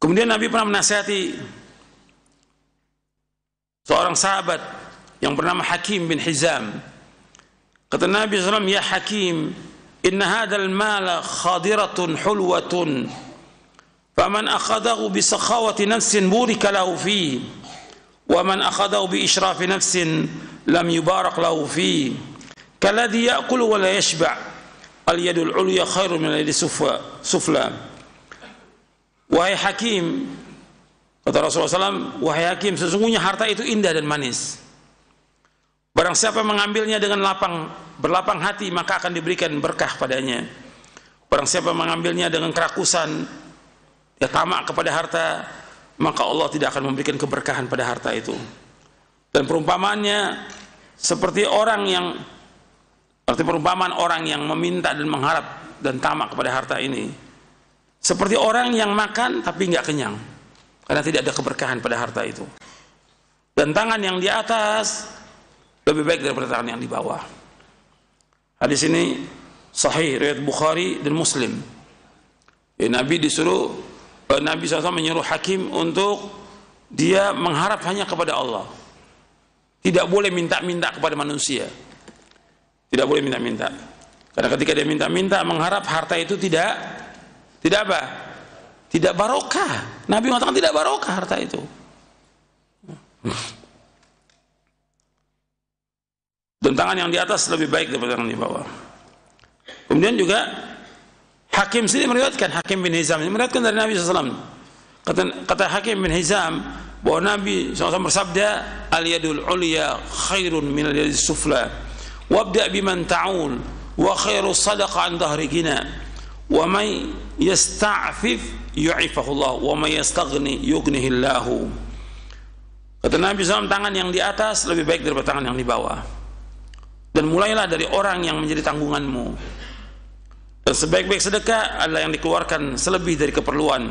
Kemudian Nabi pernah menasihati seorang sahabat yang bernama Hakim bin Hizam. Kata Nabi SAW, "Ya Hakim, inna hadzal mala khadiratun hulwatun, faman akhadahu bi sakhawati nafsin burika lahu fihi, wa man akhadahu bi israfi nafsin lam yubarak lahu fihi, kalladhi ya'kulu wa la yashba', al yadul ulya khairun min al yadi sufla." Wahai Hakim, kata Rasulullah SAW, wahai Hakim, sesungguhnya harta itu indah dan manis. Barang siapa mengambilnya dengan berlapang hati, maka akan diberikan berkah padanya. Barang siapa mengambilnya dengan kerakusan, ya tamak kepada harta, maka Allah tidak akan memberikan keberkahan pada harta itu. Dan perumpamaannya seperti perumpamaan orang yang meminta dan mengharap dan tamak kepada harta ini, seperti orang yang makan tapi nggak kenyang, karena tidak ada keberkahan pada harta itu. Dan tangan yang di atas lebih baik daripada tangan yang di bawah. Hadis ini sahih riwayat Bukhari dan Muslim. Nabi SAW menyuruh Hakim untuk dia mengharap hanya kepada Allah. Tidak boleh minta-minta kepada manusia. Tidak boleh minta-minta. Karena ketika dia minta-minta mengharap, harta itu tidak apa? Tidak barokah. Nabi mengatakan tidak barokah harta itu. Dan tangan yang di atas lebih baik daripada tangan di bawah. Kemudian juga Hakim sendiri meriwayatkan, Hakim bin Hizam ini meriwayatkan dari Nabi SAW. Kata Hakim bin Hizam bahwa Nabi SAW bersabda, al yadul ulya khairun min al yadis sufla, wabda biman ta'ul, wa khairu sadaqa an dhahri gina, wa may yasta'fif yu'ifahullah, wa may yastaghni yughnihillahu. Kata Nabi SAW, tangan yang di atas lebih baik daripada tangan yang di bawah. Dan mulailah dari orang yang menjadi tanggunganmu. Dan sebaik-baik sedekah adalah yang dikeluarkan selebih dari keperluan.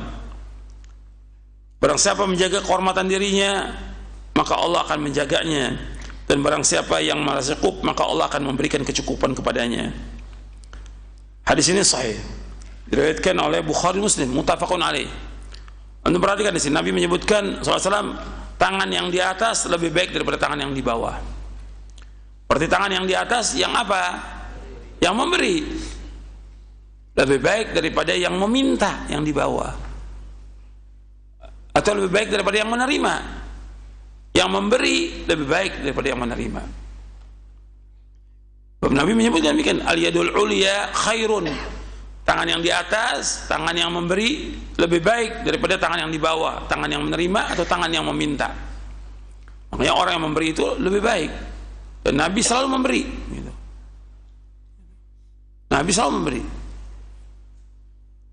Barang siapa menjaga kehormatan dirinya, maka Allah akan menjaganya. Dan barang siapa yang merasa cukup, maka Allah akan memberikan kecukupan kepadanya. Hadis ini sahih, diriwayatkan oleh Bukhari Muslim, muttafaqun alaih. Anda perhatikan di sini Nabi menyebutkan SAW, tangan yang di atas lebih baik daripada tangan yang di bawah. Berarti tangan yang di atas yang apa? Yang memberi lebih baik daripada yang meminta yang di bawah. Atau lebih baik daripada yang menerima. Yang memberi lebih baik daripada yang menerima. Nabi menyebutkan demikian, al yadul ulya khairun. Tangan yang di atas, tangan yang memberi lebih baik daripada tangan yang di bawah, tangan yang menerima atau tangan yang meminta. Makanya orang yang memberi itu lebih baik. Dan Nabi selalu memberi gitu. Nabi selalu memberi.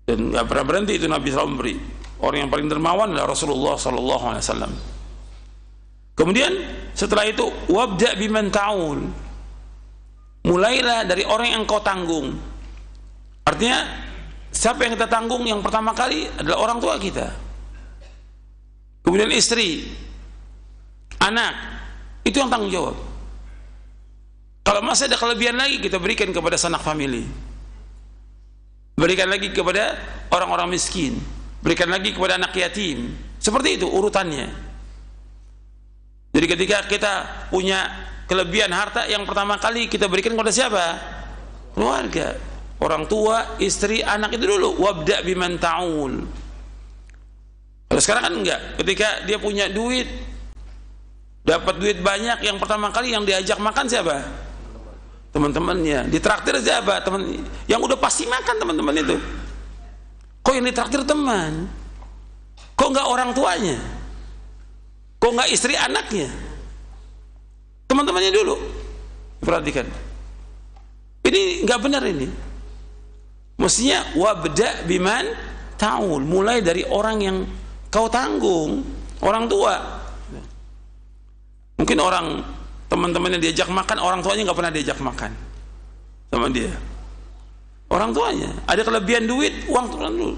Dan gak pernah berhenti itu, Nabi selalu memberi. Orang yang paling dermawan adalah Rasulullah SAW. Kemudian setelah itu, wabda biman ta'ul, mulailah dari orang yang kau tanggung. Artinya siapa yang kita tanggung yang pertama kali adalah orang tua kita, kemudian istri, anak, itu yang tanggung jawab. Kalau masih ada kelebihan lagi, kita berikan kepada sanak famili, berikan lagi kepada orang-orang miskin, berikan lagi kepada anak yatim. Seperti itu urutannya. Jadi ketika kita punya kelebihan harta, yang pertama kali kita berikan kepada siapa? Keluarga, orang tua, istri, anak, itu dulu. Wabda biman ta'ul. Kalau sekarang kan enggak. Ketika dia punya duit, dapat duit banyak, yang pertama kali yang diajak makan siapa? Teman-temannya. Ditraktir siapa? Teman yang udah pasti makan, teman-teman itu. Kok yang ditraktir teman? Kok enggak orang tuanya? Kok enggak istri anaknya? Teman-temannya dulu. Perhatikan. Ini enggak benar ini. Mestinya wabda biman ta'ul, mulai dari orang yang kau tanggung, orang tua. Mungkin orang teman-temannya diajak makan, orang tuanya nggak pernah diajak makan sama dia. Orang tuanya ada kelebihan duit, uang turun dulu.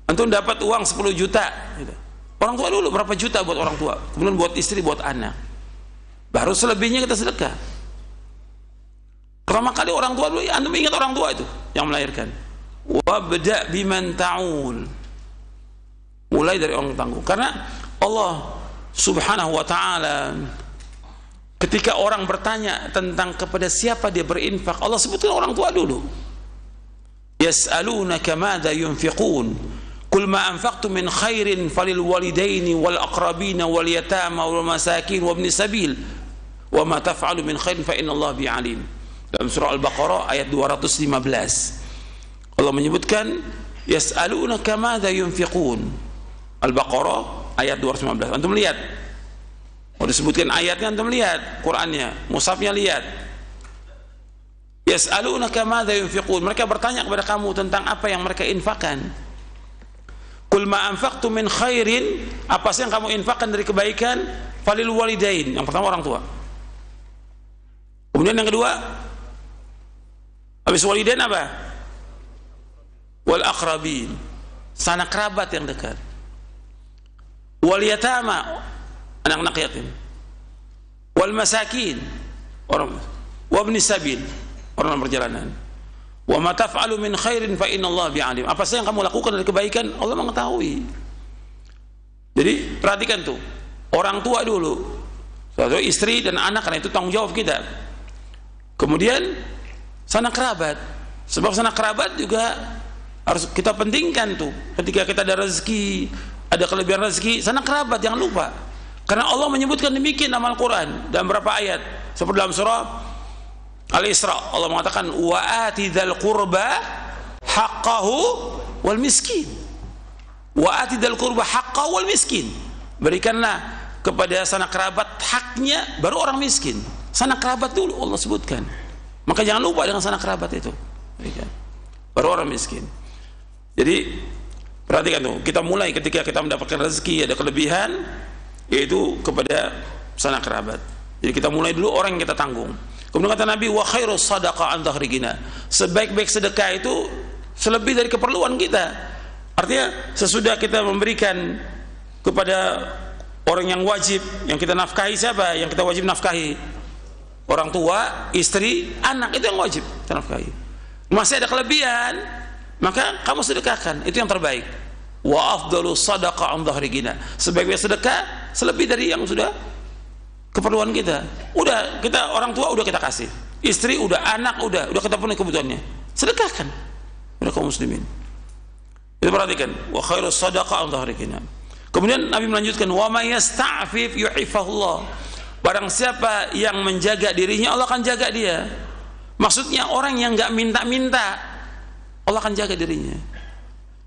Antum dapat uang 10 juta, gitu. Orang tua dulu berapa juta buat orang tua, kemudian buat istri, buat anak. Baru selebihnya kita sedekah. Pertama kali orang tua dulu, antum ingat orang tua itu yang melahirkan. Wabda biman ta'ul, mulai dari orang tangguh. Karena Allah Subhanahu wa ta'ala ketika orang bertanya tentang kepada siapa dia berinfak, Allah sebutkan orang tua dulu. Yas'alunaka madza yunfiqun qul ma anfaqtum min khairin falil walidaini wal aqrabina wal yatama wal masakin wa ibnis sabil wa ma taf'alu min khairin fa innallaha bihi alim. Dalam surah Al-Baqarah ayat 215 Allah menyebutkan yas'alunaka madza yunfiqun. Al-Baqarah ayat 215. Antum lihat, kalau disebutkan ayatnya antum lihat, Qur'annya, mushafnya lihat. Yas'alunaka madza yunfiqun. Mereka bertanya kepada kamu tentang apa yang mereka infakkan. Qul ma anfaqtum min khairin, apa sih yang kamu infakkan dari kebaikan? Falil walidain. Yang pertama orang tua. Kemudian yang kedua, habis walidain apa? Wal aqrabin, sanak kerabat yang dekat. Wal yatama, anak-anak yatim. Wal masakin, orang. Wa ibnis sabil, orang perjalanan. Wa ma taf'alu min khairin fa innallaha bi'alim. Apa saja yang kamu lakukan dari kebaikan, Allah mengetahui. Jadi perhatikan tuh, orang tua dulu, suatu istri dan anak, karena itu tanggung jawab kita. Kemudian sanak kerabat, sebab sanak kerabat juga harus kita pentingkan tuh. Ketika kita ada rezeki, ada kelebihan rezeki, sanak kerabat jangan lupa. Karena Allah menyebutkan demikian dalam Al-Quran dalam beberapa ayat, seperti dalam surah Al-Isra, Allah mengatakan wa ati dzal qurba haqqahu wal miskin. Wa ati dzal qurba haqqahu wal miskin. Berikanlah kepada sanak kerabat haknya, baru orang miskin. Sanak kerabat dulu Allah sebutkan. Maka jangan lupa dengan sanak kerabat itu. Berikan. Baru orang miskin. Jadi perhatikan tuh, kita mulai ketika kita mendapatkan rezeki, ada kelebihan, yaitu kepada sanak kerabat. Jadi kita mulai dulu orang yang kita tanggung. Kemudian kata Nabi, wa khairus sadaqah an dhahri ghina. Sebaik-baik sedekah itu selebih dari keperluan kita. Artinya sesudah kita memberikan kepada orang yang wajib, yang kita nafkahi, siapa yang kita wajib nafkahi? Orang tua, istri, anak, itu yang wajib kita nafkahi. Masih ada kelebihan, maka kamu sedekahkan, itu yang terbaik. Wa afdalu sadaqah an dhahri ghina. Sebaik-baik sedekah selebih dari yang sudah keperluan kita. Udah kita orang tua udah kita kasih, istri udah, anak udah kita penuhi kebutuhannya, sedekahkan. Udah kaum muslimin. Kita perhatikan, wa khairus sadaqah an dhahri ghina. Kemudian Nabi melanjutkan, wa may yasta'fif yu'ifahullah. Barang siapa yang menjaga dirinya, Allah akan jaga dia. Maksudnya orang yang enggak minta-minta, Allah akan jaga dirinya.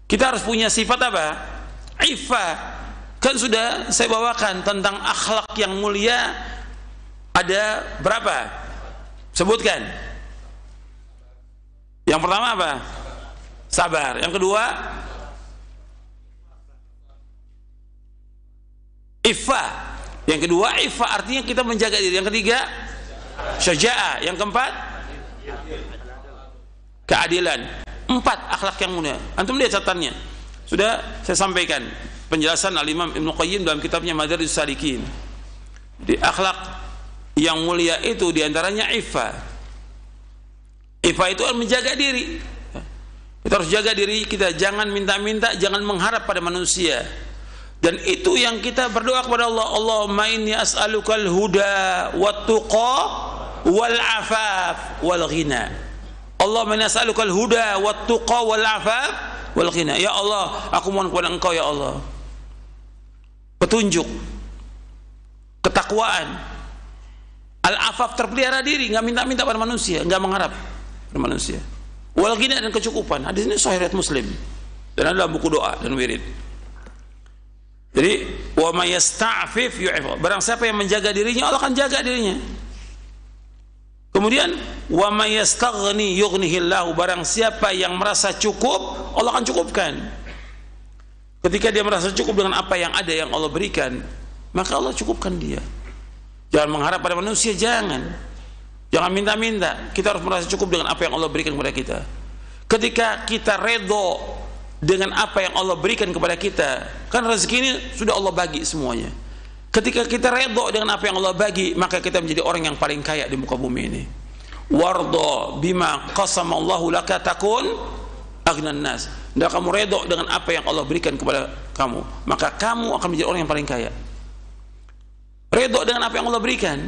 Kita harus punya sifat apa? Iffah. Kan sudah saya bawakan tentang akhlak yang mulia, ada berapa? Sebutkan. Yang pertama apa? Sabar. Yang kedua, iffah. Yang kedua, iffah artinya kita menjaga diri. Yang ketiga, syaja'ah. Yang keempat, keadilan. 4 akhlak yang mulia. Antum lihat catatannya. Sudah saya sampaikan penjelasan Al-Imam Ibnu Qayyim dalam kitabnya Madarijus Salikin. Di akhlak yang mulia itu diantaranya iffah. Iffah itu menjaga diri. Kita harus jaga diri kita, jangan minta-minta, jangan mengharap pada manusia. Dan itu yang kita berdoa kepada Allah. Allahumma inni as'alukal huda wat tuqa wal afaf wal ghina. Allahumma inni as'alukal huda wat tuqa wal afaf wal ghina. Ya Allah, aku mohon kepada Engkau ya Allah petunjuk, ketakwaan, al-afaf, terpelihara diri, nggak minta-minta pada manusia, nggak mengharap pada manusia, wal ghina, dan kecukupan. Hadis ini sahih riwayat Muslim dan ada dalam buku doa dan wirid. Jadi wa may yasta'fif yu'if. Barang siapa yang menjaga dirinya, Allah akan jaga dirinya. Kemudian wa may yastaghni yughnihillahu. Barang siapa yang merasa cukup, Allah akan cukupkan. Ketika dia merasa cukup dengan apa yang ada yang Allah berikan, maka Allah cukupkan dia. Jangan mengharap pada manusia, jangan minta-minta. Kita harus merasa cukup dengan apa yang Allah berikan kepada kita. Ketika kita redho dengan apa yang Allah berikan kepada kita, kan rezeki ini sudah Allah bagi semuanya. Ketika kita redho dengan apa yang Allah bagi, maka kita menjadi orang yang paling kaya di muka bumi ini. Wardo bima qasamallahu laka takun aghnan nas. dan kamu redho dengan apa yang Allah berikan kepada kamu, maka kamu akan menjadi orang yang paling kaya. Redho dengan apa yang Allah berikan.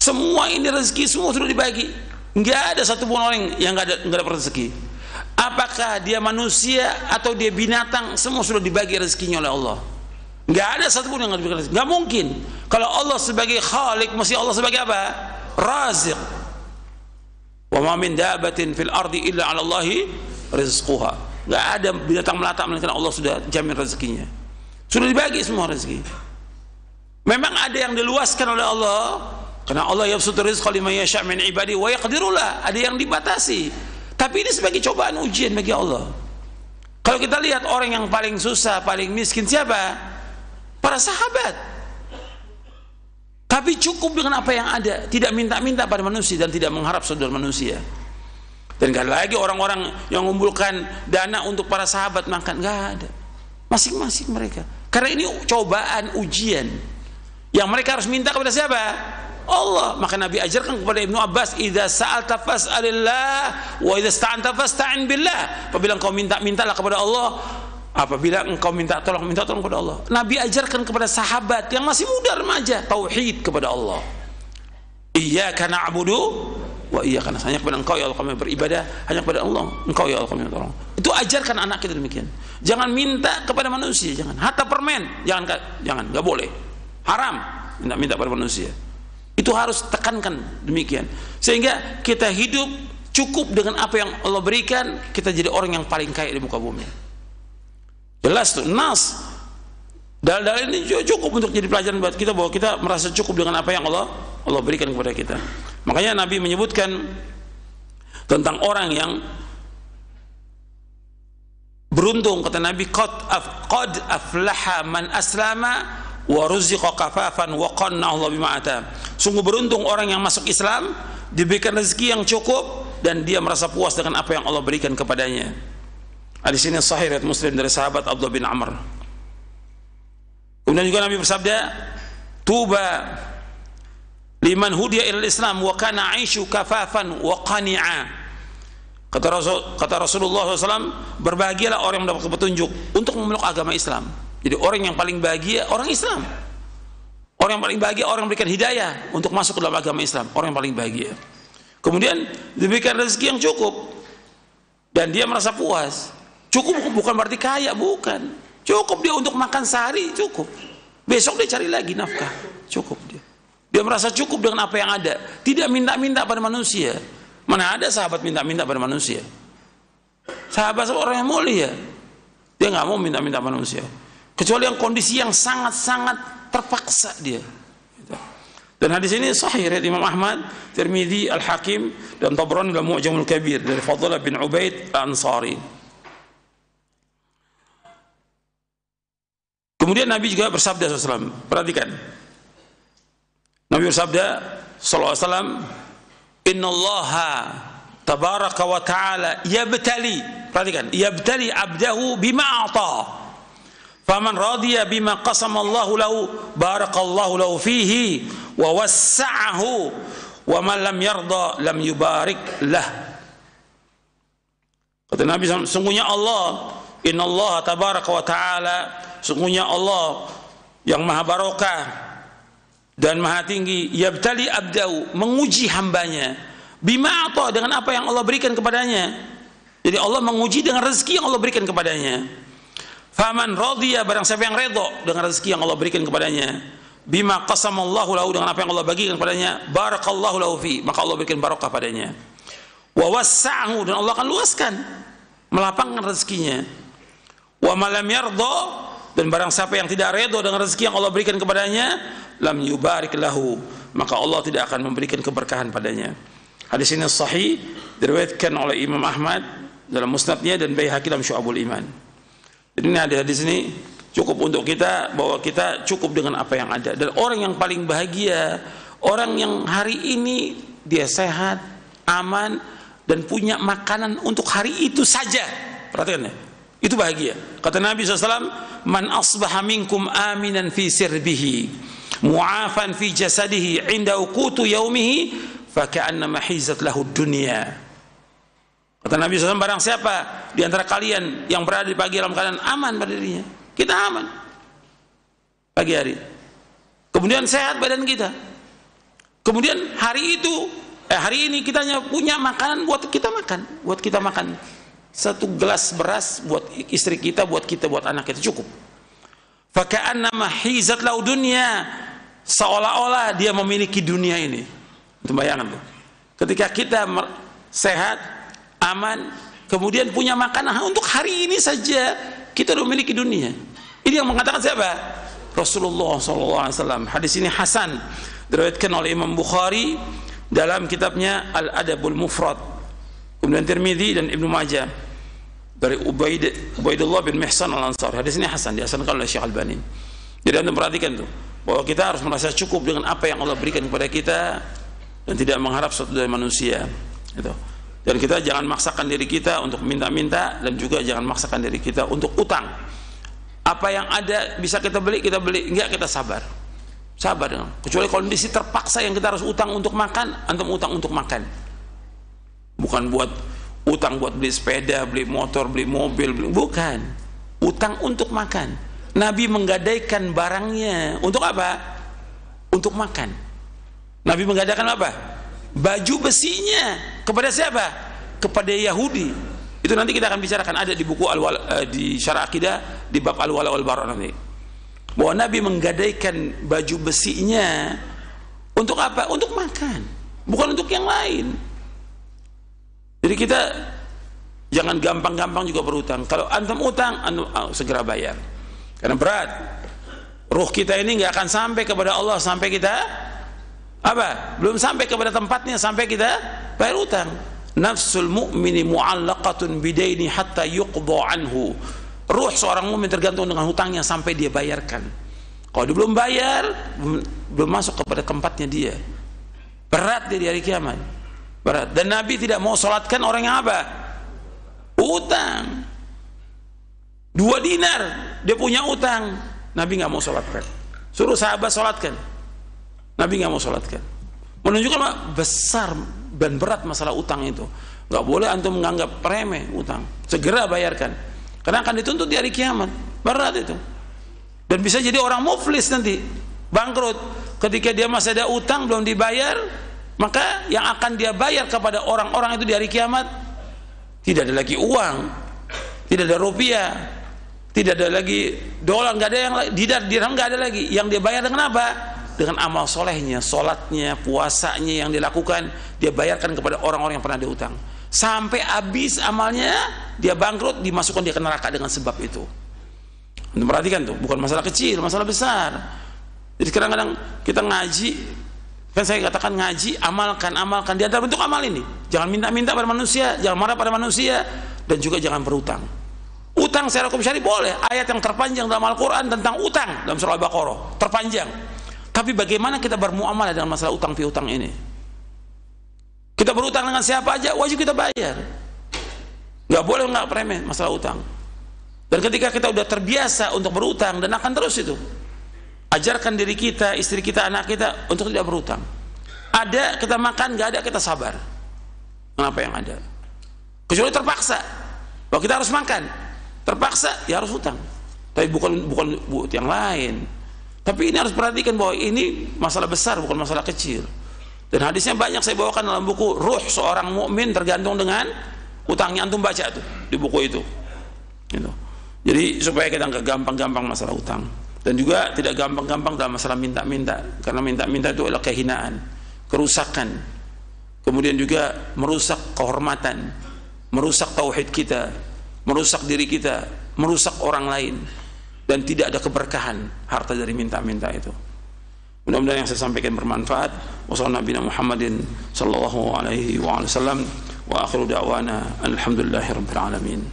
Semua ini rezeki semua sudah dibagi. Enggak ada satupun orang yang enggak dapat rezeki. Apakah dia manusia atau dia binatang, semua sudah dibagi rezekinya oleh Allah. Enggak ada satupun yang enggak dibagi rezeki. Enggak mungkin. Kalau Allah sebagai Khalik, mesti Allah sebagai apa? Raziq. Wa ma min dabatin fil ardi illa 'ala Allahi rizquha. Enggak ada binatang melata melainkan Allah sudah jamin rezekinya. Sudah dibagi semua rezeki. Memang ada yang diluaskan oleh Allah, karena Allah yabsutur rizqa liman yasha' min ibadi wa yaqdiru lah. Ada yang dibatasi. Tapi ini sebagai cobaan ujian bagi Allah. Kalau kita lihat orang yang paling susah, paling miskin siapa? Para sahabat. Tapi cukup dengan apa yang ada, tidak minta-minta pada manusia dan tidak mengharap saudara manusia. Dan gak lagi orang-orang yang mengumpulkan dana untuk para sahabat makan, gak ada. Masing-masing mereka. Karena ini cobaan ujian yang mereka harus minta kepada siapa? Allah. Maka Nabi ajarkan kepada Ibnu Abbas, idza sa'alta fas'alillah wa idza ista'anta fasta'in billah. Apabila engkau minta-mintalah kepada Allah, apabila engkau minta tolong kepada Allah. Nabi ajarkan kepada sahabat yang masih muda remaja tauhid kepada Allah. Iyyaka na'budu wa iyyaka nasta'in. Hanya kepada engkau ya Allah kami beribadah, hanya kepada Allah engkau ya Allah kami tolong. Itu ajarkan anak kita demikian. Jangan minta kepada manusia, jangan. Hatta permen jangan, enggak boleh. Haram minta pada manusia. Itu harus tekankan demikian. Sehingga kita hidup cukup dengan apa yang Allah berikan, kita jadi orang yang paling kaya di muka bumi. Jelas tuh, nas. Dalil-dalil ini cukup untuk jadi pelajaran buat kita bahwa kita merasa cukup dengan apa yang Allah berikan kepada kita. Makanya Nabi menyebutkan tentang orang yang beruntung, kata Nabi, qad aflaha man aslama wa ruziqa kafafan wa qannahu Allah bima ata. Sungguh beruntung orang yang masuk Islam, diberikan rezeki yang cukup dan dia merasa puas dengan apa yang Allah berikan kepadanya. Di sini sahih riwayat Muslim dari sahabat Abdullah bin Amr. Kemudian juga Nabi bersabda, tuba liman hudiya ilal Islam wa kana 'aishu kafafan wa qani'a. Kata Rasulullah SAW, berbahagialah orang yang mendapat petunjuk untuk memeluk agama Islam. Jadi orang yang paling bahagia orang Islam. Orang yang paling bahagia orang yang memberikan hidayah untuk masuk ke dalam agama Islam. Orang yang paling bahagia. Kemudian diberikan rezeki yang cukup dan dia merasa puas. Cukup bukan berarti kaya, bukan. Cukup dia untuk makan sehari, cukup. Besok dia cari lagi nafkah, cukup dia. Dia merasa cukup dengan apa yang ada, tidak minta-minta pada manusia. Mana ada sahabat minta-minta pada manusia? Sahabat orang yang mulia, dia nggak mau minta-minta pada manusia. Kecuali yang kondisi yang sangat-sangat terpaksa dia. Dan hadis ini sahih riwayat Imam Ahmad, Tirmidzi, Al-Hakim dan Tabrani dalam Mu'jamul Kabir dari Fadlah bin Ubaid Al-Ansari. Kemudian Nabi juga bersabda SAW, perhatikan. Nabi bersabda SAW, innallaha tabaraka wa ta'ala yabtali, perhatikan, yabtali abdahu bima a'ta. Faman radiya bima qasamallahu lahu barakallahu lahu fihi wa wassa'ahu wa man lam yarda lam yubarik lah. Kata Nabi SAW, sungguhnya Allah, innallaha tabaraka wa ta'ala, sungguhnya Allah yang maha barokah dan maha tinggi, yabtali abdahu, menguji hambanya, bima a'ta, dengan apa yang Allah berikan kepadanya. Jadi Allah menguji dengan rezeki yang Allah berikan kepadanya. Faman radhiya, barang siapa yang redha dengan rezeki yang Allah berikan kepadanya, bima qasamallahu lahu, dengan apa yang Allah bagikan kepadanya, barakallahu lahu fi, maka Allah berikan barokah padanya. Wa wassa'ahu, dan Allah akan luaskan, melapangkan rezekinya. Wa man lam yarda, dan barang siapa yang tidak redha dengan rezeki yang Allah berikan kepadanya, lam yubarik lahu, maka Allah tidak akan memberikan keberkahan padanya. Hadis ini sahih, diriwayatkan oleh Imam Ahmad dalam musnadnya dan Baihaqi dalam Syu'abul Iman. Jadi ini ada di sini cukup untuk kita, bahwa kita cukup dengan apa yang ada. Dan orang yang paling bahagia, orang yang hari ini dia sehat, aman, dan punya makanan untuk hari itu saja. Perhatikan ya, itu bahagia. Kata Nabi SAW, man asbaha minkum aminan fi sirbihi mu'afan fi jasadihi inda uqutu yaumihi faka'annama hizat lahu dunya. Kata Nabi SAW, barang siapa di antara kalian yang berada di pagi dalam keadaan aman pada dirinya, kita aman pagi hari, kemudian sehat badan kita, kemudian hari ini kita hanya punya makanan buat kita makan, satu gelas beras buat istri kita, buat anak kita, cukup. Faka'annama hizat lau dunya, seolah-olah dia memiliki dunia ini. Itu bayangan tuh. Ketika kita sehat, aman, kemudian punya makanan untuk hari ini saja, kita sudah memiliki dunia. Ini yang mengatakan siapa? Rasulullah SAW. Hadis ini hasan, diriwayatkan oleh Imam Bukhari dalam kitabnya Al-Adabul Mufrad, kemudian Tirmidzi dan Ibnu Majah dari Ubaidullah bin Mihsan Al-Ansari. Hadis ini hasan, dihasankan oleh Syekh Albani. Jadi anda perhatikan tuh, bahwa kita harus merasa cukup dengan apa yang Allah berikan kepada kita dan tidak mengharap sesuatu dari manusia, gitu. Dan kita jangan maksakan diri kita untuk minta-minta, dan juga jangan maksakan diri kita untuk utang. Apa yang ada bisa kita beli, enggak, kita sabar dong. Kecuali kondisi terpaksa yang kita harus utang untuk makan, antum utang untuk makan, bukan buat utang buat beli sepeda, beli motor, beli mobil, bukan, utang untuk makan. Nabi menggadaikan barangnya untuk apa? Untuk makan. Nabi menggadaikan apa? Baju besinya kepada siapa? Kepada Yahudi. Itu nanti kita akan bicarakan, ada di buku di Syarah Aqidah di bab Al-Wala wal Bara nanti. Bahwa Nabi menggadaikan baju besinya untuk apa? Untuk makan, bukan untuk yang lain. Jadi kita jangan gampang-gampang juga berutang. Kalau antum utang, antum segera bayar. Karena berat. Ruh kita ini nggak akan sampai kepada Allah sampai kita apa? Belum sampai kepada tempatnya sampai kita bayar utang. Nafsul mu'mini mu'allaqatun bidaini hatta yuqda anhu. Ruh seorang mukmin tergantung dengan hutangnya sampai dia bayarkan. Kalau dia belum bayar, belum masuk kepada tempatnya dia. Berat dia di hari kiamat. Berat. Dan Nabi tidak mau sholatkan orang yang apa? Utang. 2 dinar dia punya utang, Nabi nggak mau sholatkan. Suruh sahabat sholatkan, Nabi nggak mau sholatkan. Menunjukkan besar dan berat masalah utang itu. Nggak boleh antum menganggap remeh utang. Segera bayarkan, karena akan dituntut di hari kiamat. Berat itu. Dan bisa jadi orang muflis nanti, bangkrut. Ketika dia masih ada utang belum dibayar, maka yang akan dia bayar kepada orang-orang itu di hari kiamat tidak ada lagi uang, tidak ada rupiah, tidak ada lagi dolar, nggak ada yang dirham, nggak ada lagi. Yang dia bayar dengan apa? Dengan amal solehnya, sholatnya, puasanya yang dilakukan, dia bayarkan kepada orang-orang yang pernah dia utang. Sampai habis amalnya, dia bangkrut, dimasukkan dia ke neraka dengan sebab itu. Untuk perhatikan tuh, bukan masalah kecil, masalah besar. Jadi kadang-kadang kita ngaji, kan saya katakan ngaji, amalkan di antara bentuk amal ini. Jangan minta-minta pada manusia, jangan marah pada manusia, dan juga jangan berutang. Utang secara hukum syari boleh. Ayat yang terpanjang dalam Al-Quran tentang utang dalam surah Al-Baqarah terpanjang. Tapi bagaimana kita bermuamalah dalam masalah utang piutang ini? Kita berutang dengan siapa aja wajib kita bayar. Nggak boleh nggak remeh masalah utang. Dan ketika kita udah terbiasa untuk berutang, dan akan terus itu, ajarkan diri kita, istri kita, anak kita untuk tidak berutang. Ada kita makan, nggak ada kita sabar. Kenapa yang ada? Kecuali terpaksa, bahwa kita harus makan. Terpaksa ya harus utang, tapi bukan buat yang lain. Tapi ini harus perhatikan bahwa ini masalah besar, bukan masalah kecil. Dan hadisnya banyak saya bawakan dalam buku Ruh Seorang Mukmin tergantung dengan utangnya. Antum baca tuh di buku itu gitu. Jadi supaya kita nggak gampang-gampang masalah utang, dan juga tidak gampang-gampang dalam masalah minta-minta, karena minta-minta itu adalah kehinaan, kerusakan, kemudian juga merusak kehormatan, merusak tauhid kita, merusak diri kita, merusak orang lain, dan tidak ada keberkahan harta dari minta-minta itu. Mudah-mudahan yang saya sampaikan bermanfaat. Wassalamualaikum Muhammadin sallallahu alaihi wa sallam, wa akhiru da'wana alhamdulillahirabbil alamin.